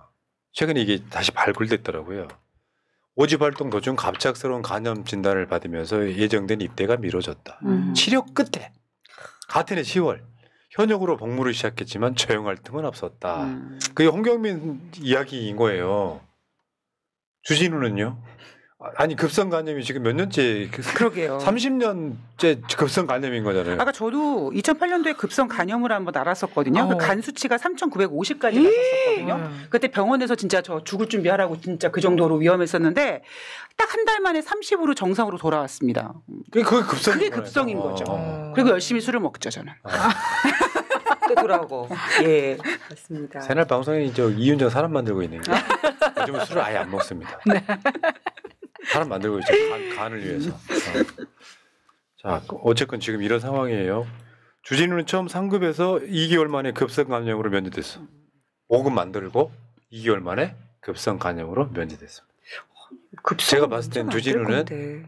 최근에 이게 다시 발굴됐더라고요. 오지 활동 도중 갑작스러운 간염 진단을 받으면서 예정된 입대가 미뤄졌다. 치료 끝에 같은 해 10월 현역으로 복무를 시작했지만 처형할 틈은 없었다. 그게 홍경민 이야기인 거예요. 주진우는요? 아니 급성 간염이 지금 몇 년째? 그러게요. 30년째 급성 간염인 거잖아요. 아까 저도 2008년도에 급성 간염을 한번 알았었거든요. 그 간 수치가 3,950까지 갔었거든요. 그때 병원에서 진짜 저 죽을 준비하라고 진짜 그 정도로 위험했었는데 딱 한 달 만에 30으로 정상으로 돌아왔습니다. 그게 급성인 거죠. 그리고 열심히 술을 먹죠 저는. 또 돌아오고. 예, 맞습니다. 새날 방송에 이윤정 사람 만들고 있는 게 요즘은 술을 아예 안 먹습니다. 네. 사람 만들고 있죠. 간을 위해서. 자, 어쨌건 지금 이런 상황이에요. 주진우는 처음 상급에서 2개월 만에 급성 간염으로 면제됐어. 5급 만들고 2개월 만에 급성 간염으로 면제됐어. 제가 봤을 땐 주진우는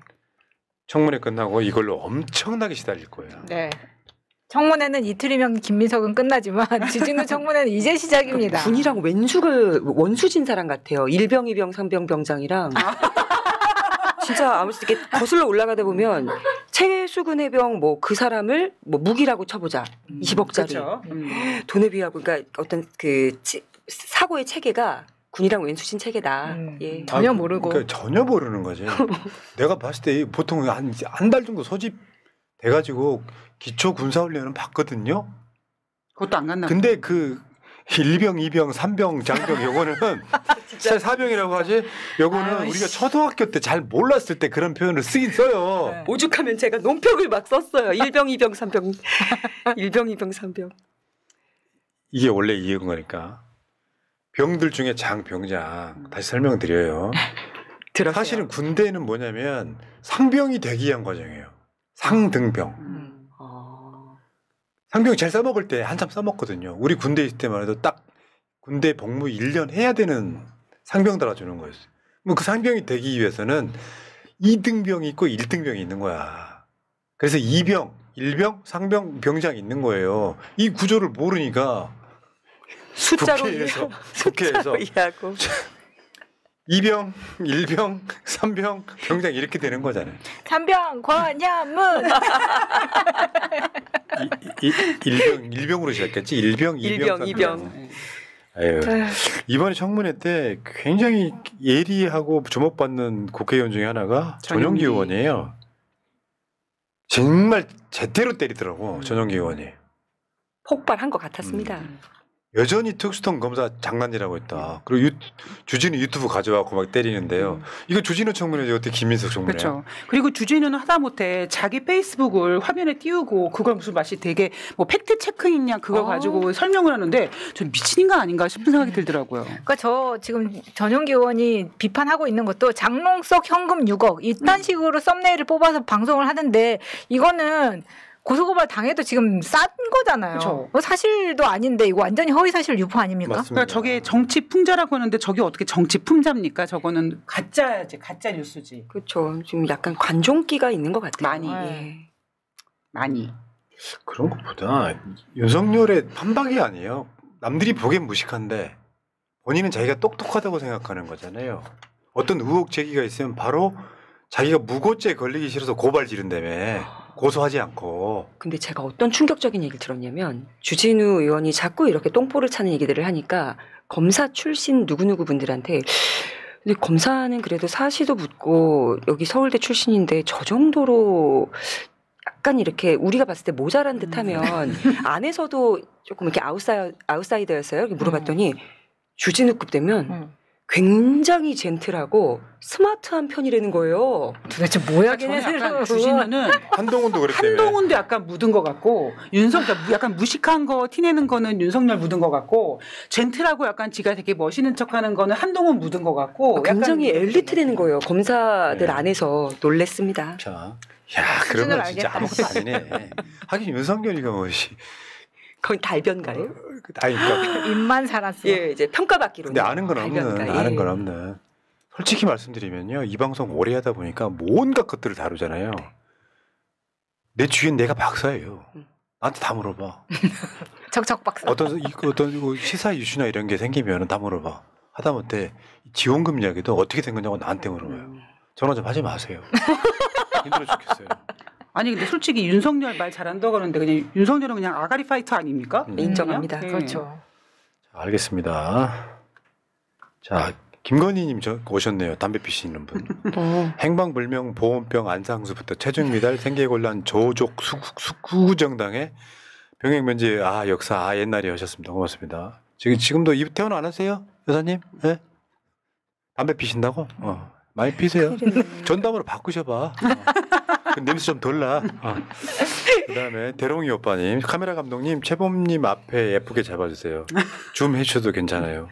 청문회 끝나고 이걸로 엄청나게 시달릴 거예요. 네. 청문회는 이틀이면 김민석은 끝나지만 주진우 청문회는 이제 시작입니다. 군이랑 원수진 사람 같아요. 일병, 이병, 삼병, 병장이랑. 진짜 아무튼 이렇게 거슬러 올라가다 보면 최수근 해병 그 사람을 무기라고 쳐보자. 20억짜리. 그렇죠. 돈에 비하고 그러니까 어떤 그 사고의 체계가 군이랑 왼수진 체계다. 예. 전혀 모르고. 그러니까 전혀 모르는 거지. 내가 봤을 때 보통 한 달 정도 소집 돼가지고 기초 군사훈련은 받거든요. 그것도 안 갔나? 근데 그 1병, 2병, 3병, 장병 요거는 사실 4병이라고 하지. 요거는 우리가 초등학교 때 잘 몰랐을 때 그런 표현을 쓰긴 써요. 네. 오죽하면 제가 논평을 막 썼어요. 1병, 2병, 3병. 1병, 2병, 3병. 이게 원래 이해인 거니까. 병들 중에 장병장 다시 설명드려요. 들었어요. 사실은 군대는 뭐냐면 상병이 되기 위한 과정이에요. 상등병. 상병이 잘 써먹을 때 한참 써먹거든요. 우리 군대 있을 때만 해도 딱 군대 복무 1년 해야 되는 상병 달아주는 거였어요. 그 상병이 되기 위해서는 2등병이 있고 1등병이 있는 거야. 그래서 2병, 1병, 상병, 병장이 있는 거예요. 이 구조를 모르니까 숫자로 국회에서 이해하고 2병, 1병, 3병 병장 이렇게 되는 거잖아요. 3병 권야문. 1병으로 시작했지. 1병, 2병, 2병. 아유, 이번에 청문회 때 굉장히 예리하고 주목받는 국회의원 중에 하나가 전용기 의원이에요. 정말 제대로 때리더라고. 전용기 의원이. 폭발한 것 같았습니다. 여전히 특수통 검사 장난이라고 했다. 그리고 주진우 유튜브 가져와서 막 때리는데요. 이거 주진우 청문회지 어떻게 김민석 청문회? 그렇죠. 그리고 주진우는 하다못해 자기 페이스북을 화면에 띄우고 그걸 무슨 맛이 되게 뭐 팩트 체크 있냐 그걸 가지고 설명을 하는데 저 미친 인간 아닌가 싶은 생각이 들더라고요. 그러니까 저 지금 전용기 의원이 비판하고 있는 것도 장롱석 현금 6억 이딴 식으로 썸네일을 뽑아서 방송을 하는데 이거는 고소고발 당해도 지금 싼 거잖아요. 그쵸. 사실도 아닌데 이거 완전히 허위사실 유포 아닙니까? 맞습니다. 그러니까 저게 정치 풍자라고 하는데 저게 어떻게 정치 품자입니까? 저거는 가짜지, 가짜 뉴스지. 그렇죠. 지금 약간 관종기가 있는 것 같아요. 많이. 예. 많이. 그런 것보다 윤석열의 판박이 아니에요. 남들이 보기엔 무식한데 본인은 자기가 똑똑하다고 생각하는 거잖아요. 어떤 의혹 제기가 있으면 바로 자기가 무고죄 걸리기 싫어서 고발 지른다며. 고소하지 않고. 근데 제가 어떤 충격적인 얘기를 들었냐면 주진우 의원이 자꾸 이렇게 똥포를 차는 얘기들을 하니까 검사 출신 누구누구 분들한테 근데 검사는 그래도 사시도 묻고 여기 서울대 출신인데 저 정도로 약간 이렇게 우리가 봤을 때 모자란 듯하면 안에서도 조금 이렇게 아웃사이더였어요. 이렇게 물어봤더니 주진우급 되면 굉장히 젠틀하고 스마트한 편이라는 거예요. 도대체 뭐야 저는 약간 주진우는 한동훈도 그랬대요. 한동훈도 약간 묻은 것 같고 그러니까 약간 무식한 거 티내는 거는 윤석열 묻은 것 같고 젠틀하고 약간 지가 되게 멋있는 척하는 거는 한동훈 묻은 것 같고 굉장히 엘리트라는 거예요. 검사들 네. 안에서 놀랬습니다. 자, 야 그러면 진짜 알겠다. 아무것도 아니네. 하긴 윤석열이가 뭐지? 거의 달변가예요? 아니 그러니까 입만 살았어. 예, 이제 평가받기로. 근데 아는 건 없는. 솔직히 말씀드리면요, 이 방송 오래 하다 보니까 온갖 것들을 다루잖아요. 내 주위엔 내가 박사예요. 나한테 다 물어봐. 척척 박사. 어떤 시사 이슈나 이런 게 생기면 다 물어봐. 하다못해 지원금 이야기도 어떻게 된 거냐고 나한테 물어봐요. 전화 좀 하지 마세요. 힘들어 죽겠어요. 아니 근데 솔직히 윤석열 말 잘한다고 그러는데 그냥 윤석열은 그냥 아가리 파이터 아닙니까? 인정합니다. 그렇죠. 자, 알겠습니다. 자, 김건희님 오셨네요. 담배 피시는 분. 행방불명 보온병 안상수부터 체중 미달 생계곤란 조족 수구정당의 병역 면제 역사 옛날에 하셨습니다. 고맙습니다. 지금도 입 퇴원 안 하세요, 여사님? 네? 담배 피신다고? 많이 피세요. 전담으로 바꾸셔봐. 그 냄새 좀 덜 나. 그다음에 대롱이 오빠님, 카메라 감독님, 최범님 앞에 예쁘게 잡아주세요. 줌 해주셔도 괜찮아요.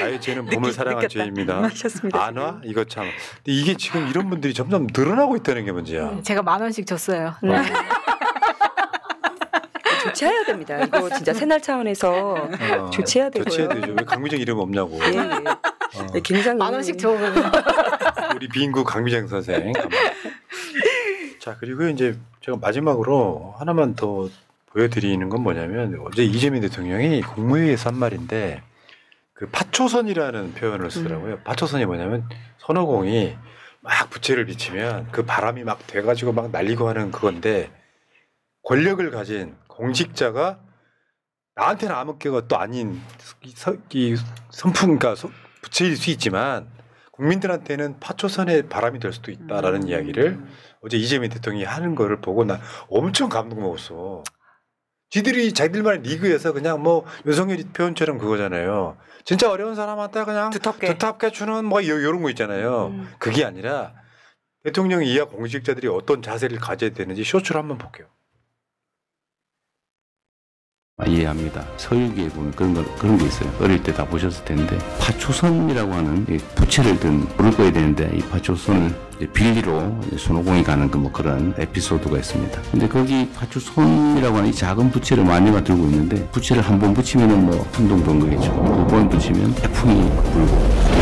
아예 쟤는 봄을 사랑한 죄입니다. 안 와? 이거 참. 근데 이게 지금 이런 분들이 점점 늘어나고 있다는 게 문제야. 제가 10,000원씩 줬어요. 조치해야 됩니다. 이거 진짜 새날 차원에서 조치해야 되고요. 조치해야 되죠. 왜 강미정 이름 없냐고. 예. 굉장히 10,000원씩 줘. 우리 빈구 강미정 선생. 자, 그리고 이제 제가 마지막으로 하나만 더 보여드리는 건 뭐냐면 어제 이재명 대통령이 국무회의에서 한 말인데 그 파초선이라는 표현을 쓰더라고요. 파초선이 뭐냐면 손오공이 막 부채를 비치면 그 바람이 막 돼가지고 막 날리고 하는 그건데 권력을 가진 공직자가 나한테는 아무것도 아닌 이 선풍, 그러니까 부채일 수 있지만 국민들한테는 파초선의 바람이 될 수도 있다라는 이야기를 어제 이재명 대통령이 하는 거를 보고 나 엄청 감동 먹었어. 자기들만의 리그에서 그냥 뭐 윤석열이 표현처럼 그거잖아요. 진짜 어려운 사람한테 그냥 두텁게 주는 뭐 이런 거 있잖아요. 그게 아니라 대통령 이하 공직자들이 어떤 자세를 가져야 되는지 쇼츠를 한번 볼게요. 이해합니다. 서유기에 보면 그런 게 있어요. 어릴 때 다 보셨을 텐데 파초선이라고 하는 부채를 물을 꺼야 되는데 이 파초선을 빌리로 손오공이 가는 그런 에피소드가 있습니다. 근데 거기 파초선이라고 하는 이 작은 부채를 마녀가 들고 있는데 부채를 한 번 붙이면은 한동 번 거겠죠. 2번 붙이면 태풍이 불고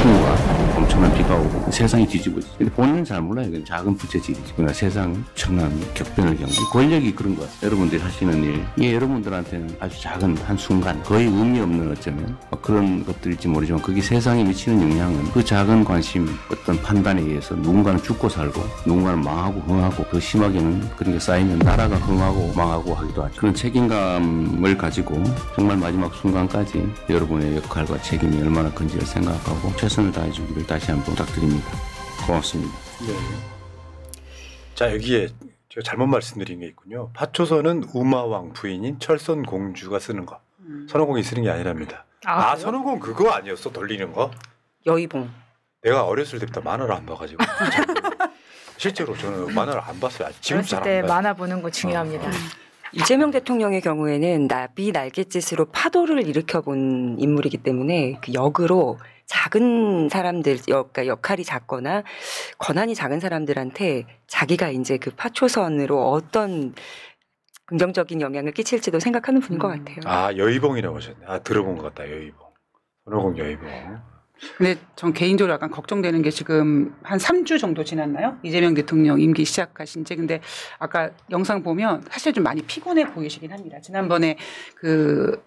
폭우가 엄청 엄청난 비가 오고 세상이 뒤집어지. 근데 본인은 잘 몰라요. 이건 작은 부채질이지. 그러나 세상은 엄청난 격변을 겪는 권력이 그런 것 같아요. 여러분들이 하시는 일, 이게 여러분들한테는 아주 작은 한 순간, 거의 의미 없는 어쩌면 그런 것들일지 모르지만 그게 세상에 미치는 영향은 그 작은 관심, 어떤 판단에 의해서 누군가는 죽고 살고 누군가는 망하고 흥하고 더 심하게는 그런 게 쌓이면 나라가 흥하고 망하고 하기도 하죠. 그런 책임감을 가지고 정말 마지막 순간까지 여러분의 역할과 책임이 얼마나 큰지를 생각하고 최선을 다해주기를 다시 한번 부탁드립니다. 고맙습니다. 네. 자, 여기에 제가 잘못 말씀드린 게 있군요. 파초선은 우마왕 부인인 철선 공주가 쓰는 거. 선호공이 쓰는 게 아니랍니다. 아, 선호공 그거 아니었어? 돌리는 거? 여의봉. 내가 어렸을 때부터 만화를 안 봐가지고 실제로 저는 만화를 안 봤어요. 지금 어렸을 잘 때 안 봐요. 만화 보는 거 중요합니다. 이재명 대통령의 경우에는 나비 날갯짓으로 파도를 일으켜본 인물이기 때문에 그 역으로 작은 사람들, 그러니까 역할이 작거나 권한이 작은 사람들한테 자기가 이제 그 파초선으로 어떤 긍정적인 영향을 끼칠지도 생각하는 분인 것 같아요. 아, 여의봉이라고 하셨네. 아, 들어본 것 같다. 여의봉. 선호공 여의봉. 근데 전 개인적으로 약간 걱정되는 게 지금 한 3주 정도 지났나요? 이재명 대통령 임기 시작하신 지. 근데 아까 영상 보면 사실 좀 많이 피곤해 보이시긴 합니다. 지난번에 그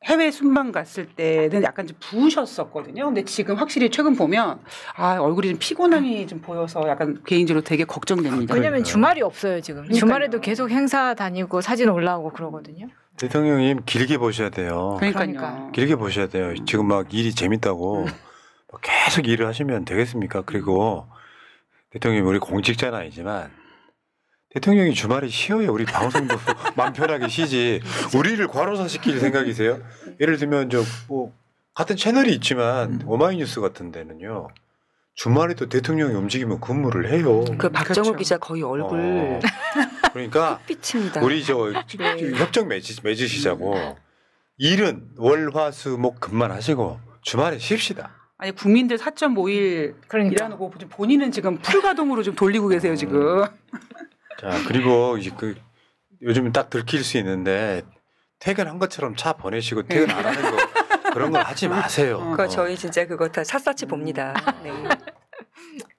해외 순방 갔을 때는 약간 좀 부으셨었거든요. 근데 지금 확실히 최근 보면 아, 얼굴이 좀 피곤함이 좀 보여서 약간 개인적으로 되게 걱정됩니다. 왜냐면 주말이 없어요 지금. 그러니까요. 주말에도 계속 행사 다니고 사진 올라오고 그러거든요. 대통령님 길게 보셔야 돼요. 그러니까요. 길게 보셔야 돼요. 지금 막 일이 재밌다고 막 계속 일을 하시면 되겠습니까? 그리고 대통령이 우리 공직자는 아니지만 대통령이 주말에 쉬어요. 우리 방송도 마음 편하게 쉬지. 우리를 과로사시킬 생각이세요? 예를 들면 저 뭐 같은 채널이 있지만 오마이뉴스 같은 데는요. 주말에도 대통령이 움직이면 근무를 해요. 그 박정우 그렇죠. 기자 거의 얼굴 그러니까 pit입니다. 우리 저 네. 협정 맺으시자고 일은 월화수목 금만 하시고 주말에 쉽시다. 아니 국민들 4.5일 그러니까. 일하는 거 본인은 지금 풀가동으로 좀 돌리고 계세요 지금. 자, 그리고 이제 그 요즘 딱 들킬 수 있는데 퇴근한 것처럼 차 보내시고 퇴근 안 하는 거 그런 거 하지 마세요. 그거 저희 진짜 그거 다 샅샅이 봅니다. 네.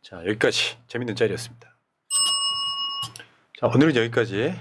자, 여기까지 재밌는 짤이었습니다. 자, 오늘은 여기까지.